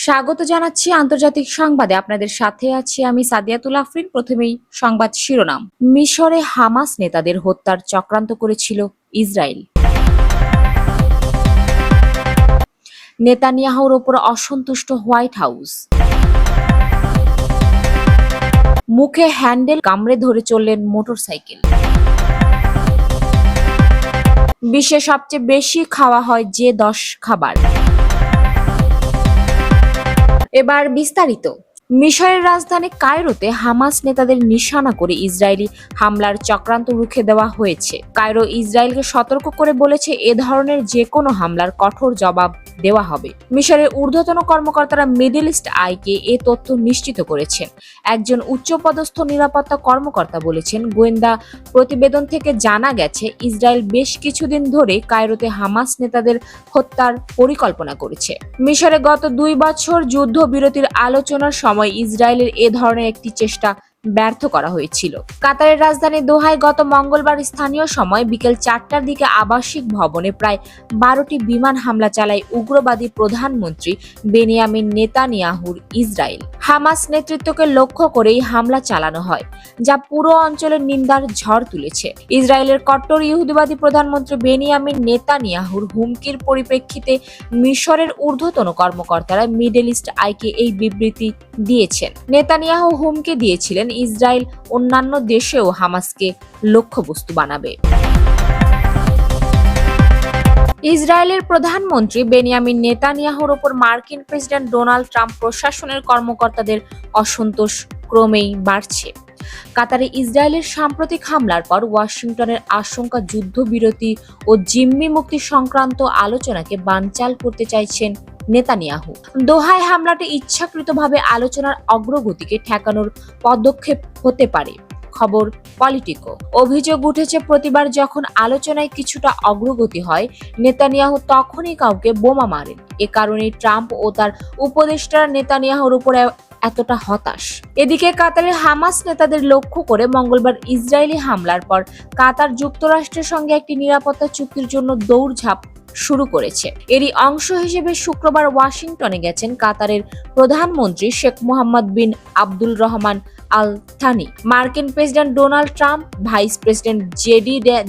স্বাগত জানাচ্ছি আন্তর্জাতিক সংবাদে। আপনাদের সাথে আছি আমি সাদিয়াতুল আফরিন। প্রথমেই সংবাদ শিরোনাম। মিশরে হামাস নেতাদের হত্যার চক্রান্ত করেছিল ইসরায়েল। নেতানিয়াহুর ওপর অসন্তুষ্ট হোয়াইট হাউস। মুখে হ্যান্ডেল কামড়ে ধরে চললেন মোটরসাইকেল। বিশ্বে সবচেয়ে বেশি খাওয়া হয় যে 10 খাবার। এবার বিস্তারিত। মিশরের রাজধানী কায়রোতে হামাস নেতাদের নিশানা করে ইসরায়েলি হামলার চক্রান্ত রুখে দেওয়া হয়েছে। কায়রো ইসরায়েলকে সতর্ক করে বলেছে এ ধরনের যে কোনো হামলার কঠোর জবাব দেওয়া হবে। মিশরের ঊর্ধ্বতন কর্মকর্তারা মিডল ইস্ট আইকে এ তথ্য নিশ্চিত করেছেন। একজন উচ্চপদস্থ নিরাপত্তা কর্মকর্তা বলেছেন, গোয়েন্দা প্রতিবেদন থেকে জানা গেছে ইসরায়েল বেশ কিছুদিন ধরে কায়রোতে হামাস নেতাদের হত্যার পরিকল্পনা করেছে। মিশরে গত 2 বছর যুদ্ধবিরতির আলোচনার সময় ইসরায়েলের এ ধরনের একটি চেষ্টা ব্যর্থ করা হয়েছিল। কাতারের রাজধানী দোহায় গত মঙ্গলবার স্থানীয় সময় বিকেল 4টার দিকে আবাসিক ভবনে প্রায় 12টি বিমান হামলা চালায় উগ্রবাদী প্রধানমন্ত্রী বেনিয়ামিন নেতানিয়াহুর ইসরায়েল। হামাস নেতৃত্বকে লক্ষ্য করেই হামলা চালানো হয়, যা পুরো অঞ্চলের নিন্দার ঝড় তুলেছে। ইসরায়েলের কট্টর ইহুদিবাদী প্রধানমন্ত্রী বেনিয়ামিন নেতানিয়াহুর হুমকির পরিপ্রেক্ষিতে মিশরের ঊর্ধ্বতন কর্মকর্তারা মিডল ইস্ট আইকে এই বিবৃতি দিয়েছেন। নেতানিয়াহু হুমকি দিয়েছিলেন ইসরায়েল অন্যান্য দেশেও হামাসকে লক্ষ্যবস্তু বানাবে। ইসরায়েলের প্রধানমন্ত্রী বেনিয়ামিন নেতানিয়াহুর ওপর মার্কিন প্রেসিডেন্ট ডোনাল্ড ট্রাম্প প্রশাসনের কর্মকর্তাদের অসন্তোষ ক্রমেই বাড়ছে। কাতারে ইসরায়েলের সাম্প্রতিক হামলার পর ওয়াশিংটনের আশঙ্কা যুদ্ধবিরতি ও জিম্মি মুক্তি সংক্রান্ত আলোচনাকে বানচাল করতে চাইছেন নেতানিয়াহু। দোহায় হামলাটি ইচ্ছাকৃতভাবে আলোচনার অগ্রগতিকে ঠেকানোর পদক্ষেপ হতে পারে। খবর পলিটিকো। অভিযোগ উঠেছে প্রতিবার যখন আলোচনায় কিছুটা অগ্রগতি হয়, নেতানিয়াহু তখনই কাউকে বোমা মারেন। এ কারণেই ট্রাম্প ও তার উপদেষ্টারা নেতানিয়াহুর উপর এতটা হতাশ। এদিকে কাতারের হামাস নেতাদের লক্ষ্য করে মঙ্গলবার ইসরায়েলি হামলার পর কাতার যুক্তরাষ্ট্রের সঙ্গে একটি নিরাপত্তা চুক্তির জন্য দৌড়ঝাঁপ শুরু করেছে। এরই অংশ হিসেবে শুক্রবার ওয়াশিংটনে গেছেন কাতারের প্রধানমন্ত্রী Sheikh Mohammed bin Abdul Rahman Al Thani. মার্কিন president Donald Trump, vice president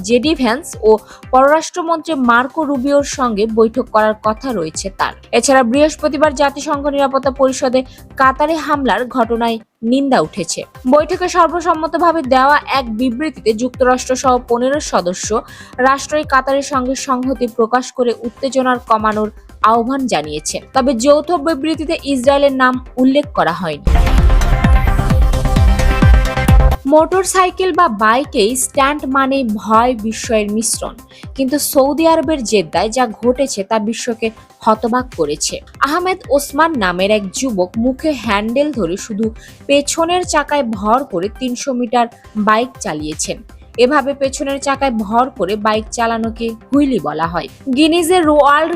JD Vance ও পররাষ্ট্রমন্ত্রী মার্কো রুবিওর সঙ্গে বৈঠক করার কথা রয়েছে তার। এছাড়া বৃহস্পতিবার জাতিসংঘ নিরাপত্তা পরিষদে কাতারে হামলার ঘটনায় নিন্দা উঠেছে। বৈঠকে সর্বসম্মতভাবে দেওয়া এক বিবৃতিতে যুক্তরাষ্ট্র সহ 15 সদস্য রাষ্ট্রই কাতারের সঙ্গে সংহতি প্রকাশ করে উত্তেজনার কমানোর আহ্বান জানিয়েছেন। তবে যৌথ বিবৃতিতে ইসরায়েলের নাম উল্লেখ করা হয়নি। মোটরসাইকেল বা বাইকেই স্ট্যান্ড মানে ভয় বিস্ময়ের মিশ্রণ, কিন্তু সৌদি আরবের জেদ্দায় যা ঘটেছে তা বিশ্বকে হতবাক করেছে। আহমেদ ওসমান নামের এক যুবক মুখে হ্যান্ডেল ধরে শুধু পেছনের চাকায় ভর করে 300 মিটার বাইক চালিয়েছেন। এভাবে পেছনের চাকায় ভর করে বাইক চালানোকে হুইলি বলা হয়। গিনিজের ওয়ার্ল্ড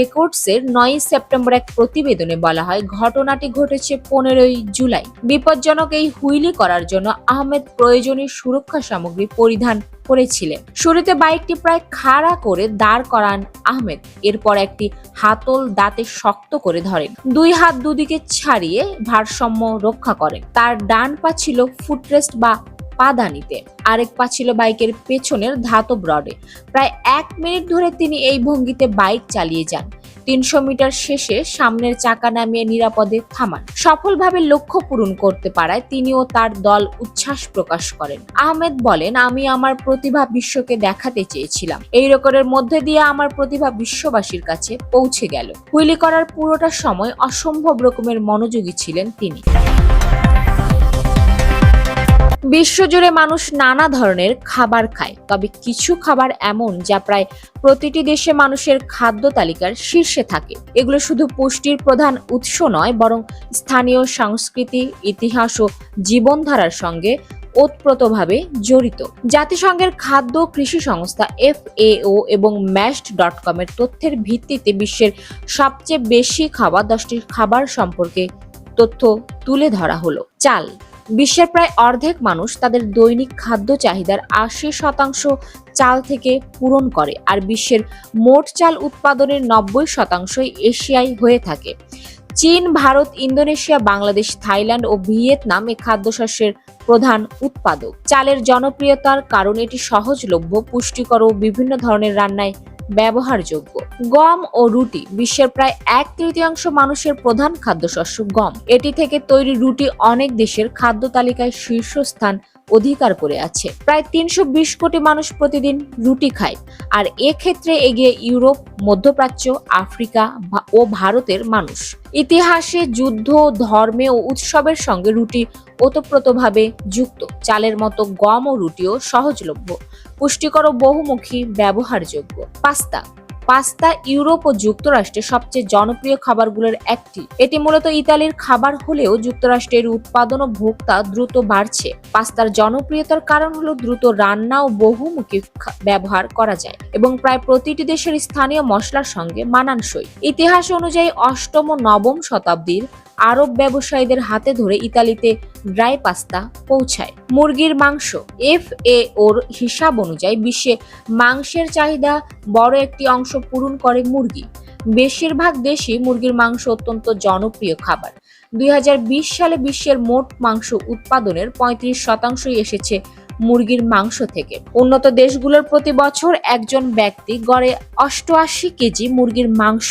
রেকর্ডসের 9 সেপ্টেম্বর এক প্রতিবেদনে বলা হয়, ঘটনাটি ঘটেছে 15 জুলাই। বিপজ্জনক এই হুইলি করার জন্য আহমেদ প্রয়োজনীয় সুরক্ষা সামগ্রী পরিধান করেছিলেন। শুরুতে বাইকটি প্রায় খাড়া করে দাঁড় করান আহমেদ। এরপর একটি হাতল দাঁতে শক্ত করে ধরেন। 2 হাত দুদিকে ছাড়িয়ে ভারসাম্য রক্ষা করেন। তার ডান পা ছিল ফুটরেস্ট বা পাদানিতে, আরেক পা ছিল বাইকের পেছনের ধাতব রডে। প্রায় 1 মিনিট ধরে তিনি এই ভঙ্গিতে বাইক চালিয়ে যান। 300 মিটার শেষে সামনের চাকা নামিয়ে নিরাপদে থামান। সফলভাবে লক্ষ্য পূরণ করতে পারায় তিনি ও তার দল উচ্ছ্বাস প্রকাশ করেন। আহমেদ বলেন, আমি আমার প্রতিভা বিশ্বকে দেখাতে চেয়েছিলাম। এই রেকর্ডের মধ্যে দিয়ে আমার প্রতিভা বিশ্ববাসীর কাছে পৌঁছে গেল। হুইলি করার পুরোটা সময় অসম্ভব রকমের মনোযোগী ছিলেন তিনি। বিশ্বজুড়ে মানুষ নানা ধরনের খাবার খায়, তবে কিছু খাবার এমন যা প্রায় প্রতিটি দেশে মানুষের খাদ্য তালিকার শীর্ষে থাকে। এগুলো শুধু পুষ্টির প্রধান উৎস নয়, বরং স্থানীয় সংস্কৃতি, ইতিহাস ও জীবনধারার সঙ্গে ওতপ্রোতভাবে জড়িত। জাতিসংঘের খাদ্য কৃষি সংস্থা FAO এবং mashed.com এর তথ্যের ভিত্তিতে বিশ্বের সবচেয়ে বেশি খাওয়া 10টি খাবার সম্পর্কে তথ্য তুলে ধরা হলো। চাল। বিশ্বের প্রায় অর্ধেক মানুষ তাদের দৈনিক খাদ্য চাহিদার 80% চাল থেকে পূরণ করে, আর বিশ্বের মোট চাল উৎপাদনের 90% এশিয়ায় হয়ে থাকে। চীন, ভারত, ইন্দোনেশিয়া, বাংলাদেশ, থাইল্যান্ড ও ভিয়েতনাম এই খাদ্যশস্যের প্রধান উৎপাদক। চালের জনপ্রিয়তার কারণ এটি সহজলভ্য, পুষ্টিকর ও বিভিন্ন ধরনের রান্নায় ব্যবহারযোগ্য। গম ও রুটি বিশ্বের প্রায় 1/3 মানুষের প্রধান খাদ্যশস্য গম। এটি থেকে তৈরি রুটি অনেক দেশের খাদ্য তালিকায় শীর্ষস্থান অধিকার করে আছে। প্রায় 320 কোটি মানুষ প্রতিদিন রুটি খায়, আর এক্ষেত্রে এগিয়ে ইউরোপ, মধ্যপ্রাচ্য, আফ্রিকা ও ভারতের মানুষ। ইতিহাসে যুদ্ধ, ধর্মে ও উৎসবের সঙ্গে রুটি ওতপ্রোতভাবে যুক্ত। চালের মতো গম ও রুটিও সহজলভ্য, পুষ্টিকর ও বহুমুখী ব্যবহারযোগ্য। পাস্তা ইউরোপ ও যুক্তরাষ্ট্রের সবচেয়ে জনপ্রিয় খাবারগুলোর একটি। এটি মূলত ইতালির খাবার হলেও যুক্তরাষ্ট্রের উৎপাদন ও ভোক্তা দ্রুত বাড়ছে। পাস্তার জনপ্রিয়তার কারণ হলো দ্রুত রান্না ও বহুমুখী ব্যবহার করা যায় এবং প্রায় প্রতিটি দেশের স্থানীয় মশলার সঙ্গে মানানসই। ইতিহাস অনুযায়ী 8ম ও 9ম শতাব্দীর আরব ব্যবসায়ীদের হাতে ধরে ইতালিতে ড্রাই পাস্তা পৌঁছায়। মুরগির মাংস FAOর হিসাব অনুযায়ী বিশ্বে মাংসের চাহিদা বড় একটি অংশ পূরণ করে মুরগি। বেশিরভাগ দেশই মুরগির মাংস অত্যন্ত জনপ্রিয় খাবার। 2020 সালে বিশ্বের মোট মাংস উৎপাদনের 35% এসেছে মুরগির মাংস থেকে। উন্নত দেশগুলোর প্রতি বছর একজন ব্যক্তি গড়ে 88 কেজি মুরগির মাংস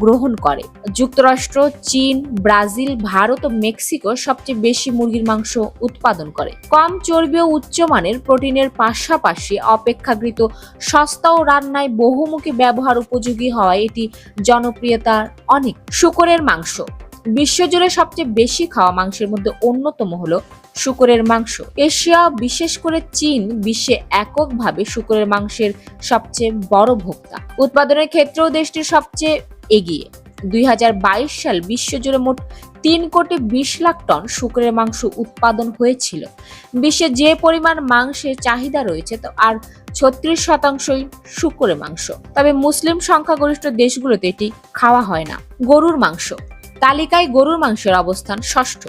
গ্রহণ করে। যুক্তরাষ্ট্র, চীন, ব্রাজিল, ভারত ও মেক্সিকো সবচেয়ে বেশি মুরগির মাংস উৎপাদন করে। কম চর্বি ও উচ্চমানের প্রোটিনের পাশাপাশি অপেক্ষাকৃত সস্তা ও রান্নায় বহুমুখী ব্যবহার উপযোগী হওয়ায় এটি জনপ্রিয়তা অনেক। শূকরের মাংস বিশ্বজুড়ে সবচেয়ে বেশি খাওয়া মাংসের মধ্যে অন্যতম হলো শূকরের মাংস। এশিয়া, বিশেষ করে চীন, বিশ্বে এককভাবে শূকরের মাংসের সবচেয়ে বড় ভোক্তা। উৎপাদনের ক্ষেত্রেও দেশটি সবচেয়ে এগিয়ে। 2022 সাল বিশ্বজুড়ে মোট 3,20,00,000 টন শূকরের মাংস উৎপাদন হয়েছিল। বিশ্বে যে পরিমাণ মাংসের চাহিদা রয়েছে আর 36% শূকরের মাংস। তবে মুসলিম সংখ্যাগরিষ্ঠ দেশগুলোতে এটি খাওয়া হয় না। গরুর মাংস তালিকায় গরুর মাংসের অবস্থান ষষ্ঠ।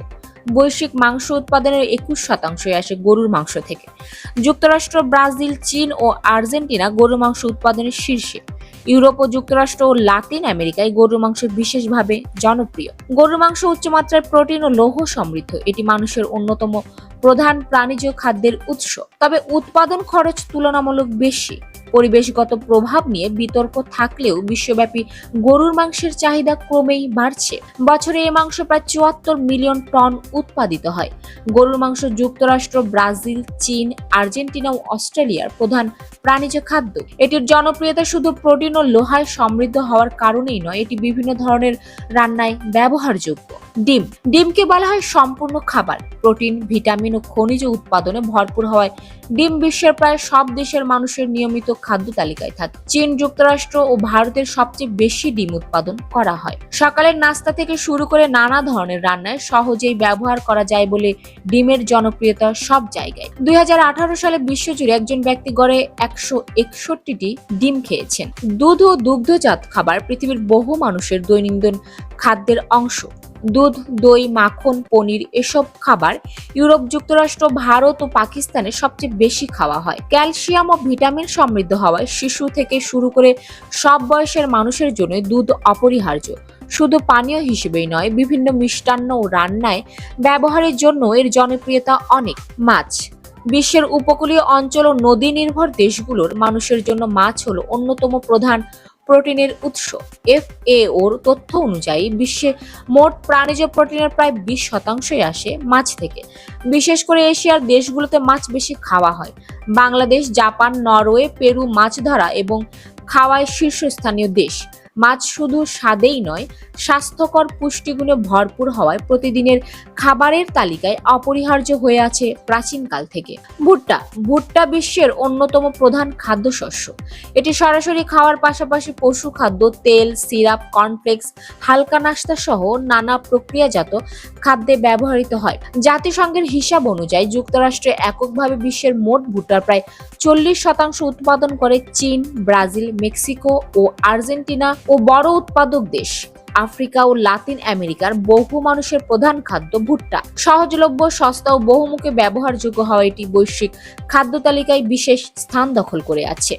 বৈশ্বিক মাংস উৎপাদনের 21% আসে গরুর মাংস থেকে। যুক্তরাষ্ট্র, ব্রাজিল, চীন ও আর্জেন্টিনা গরুর মাংস উৎপাদনের শীর্ষে। ইউরোপ ও যুক্তরাষ্ট্র ও লাতিন আমেরিকায় গরুর মাংস বিশেষভাবে জনপ্রিয়। গরুর মাংস উচ্চমাত্রার প্রোটিন ও লৌহ সমৃদ্ধ। এটি মানুষের অন্যতম প্রধান প্রাণীজ খাদ্যের উৎস। তবে উৎপাদন খরচ তুলনামূলক বেশি। পরিবেশগত প্রভাব নিয়ে বিতর্ক থাকলেও বিশ্বব্যাপী গরুর মাংসের চাহিদা ক্রমেই বাড়ছে। বছরে এই মাংস প্রায় 74 মিলিয়ন টন উৎপাদিত হয়। গরুর মাংস যুক্তরাষ্ট্র, ব্রাজিল, চীন, আর্জেন্টিনা ও অস্ট্রেলিয়ার প্রধান প্রাণীজ খাদ্য। এটির জনপ্রিয়তা শুধু প্রোটিন ও লোহায় সমৃদ্ধ হওয়ার কারণেই নয়, এটি বিভিন্ন ধরনের রান্নায় ব্যবহারযোগ্য। ডিমকে বলা হয় সম্পূর্ণ খাবার। প্রোটিন, ভিটামিন ও খনিজ উৎপাদনে ভরপুর হওয়ায় ডিম বিশ্বের প্রায় সব দেশের মানুষের নিয়মিত খাদ্য তালিকায় থাকে। চীন, যুক্তরাষ্ট্র ও ভারতের সবচেয়ে বেশি ডিম উৎপাদন করা হয়। সকালের নাস্তা থেকে শুরু করে নানা ধরনের রান্নায় সহজেই ব্যবহার করা যায় বলে ডিমের জনপ্রিয়তা সব জায়গায়। 2018 সালে বিশ্বজুড়ে একজন ব্যক্তি গড়ে 161টি ডিম খেয়েছেন। দুধ ও দুগ্ধজাত খাবার পৃথিবীর বহু মানুষের দৈনন্দিন খাদ্যের অংশ। দুধ, দই, মাখন, পনির এসব খাবার ইউরোপ, যুক্তরাষ্ট্র, ভারত ও পাকিস্তানে সবচেয়ে বেশি খাওয়া হয়। ক্যালসিয়াম ও ভিটামিন সমৃদ্ধ হওয়ায় শিশু থেকে শুরু করে সব বয়সের মানুষের জন্য দুধ অপরিহার্য। শুধু পানীয় হিসেবেই নয়, বিভিন্ন মিষ্টান্ন ও রান্নায় ব্যবহারের জন্য এর জনপ্রিয়তা অনেক। মাছ বিশ্বের উপকূলীয় অঞ্চল ও নদী নির্ভর দেশগুলোর মানুষের জন্য মাছ হলো অন্যতম প্রধান প্রোটিনের উৎস। FAOর তথ্য অনুযায়ী বিশ্বে মোট প্রাণীজ প্রোটিনের প্রায় 20% আসে মাছ থেকে। বিশেষ করে এশিয়ার দেশগুলোতে মাছ বেশি খাওয়া হয়। বাংলাদেশ, জাপান, নরওয়ে, পেরু মাছ ধরা এবং খাওয়ায় শীর্ষস্থানীয় দেশ। মাছ শুধু স্বাদেই নয়, স্বাস্থ্যকর পুষ্টিগুণে ভরপুর হওয়ায় প্রতিদিনের খাবারের তালিকায় অপরিহার্য হয়ে আছে প্রাচীনকাল থেকে। ভুট্টা বিশ্বের অন্যতম প্রধান খাদ্যশস্য। এটি সরাসরি খাওয়ার পাশাপাশি পশু খাদ্য, তেল, সিরাপ, কর্নফ্লেক্স, হালকা নাস্তা সহ নানা প্রক্রিয়াজাত খাদ্যে ব্যবহৃত হয়। জাতিসংঘের হিসাব অনুযায়ী যুক্তরাষ্ট্রে এককভাবে বিশ্বের মোট ভুট্টার প্রায় 40% উৎপাদন করে চীন, ব্রাজিল, মেক্সিকো ও আর্জেন্টিনা ও বড় উৎপাদক দেশ। আফ্রিকা ও লাতিন আমেরিকার বহু মানুষের প্রধান খাদ্য ভুট্টা। সহজলভ্য, সস্তা ও বহুমুখী ব্যবহারযোগ্য হওয়া এটি বৈশ্বিক খাদ্য তালিকায় বিশেষ স্থান দখল করে আছে।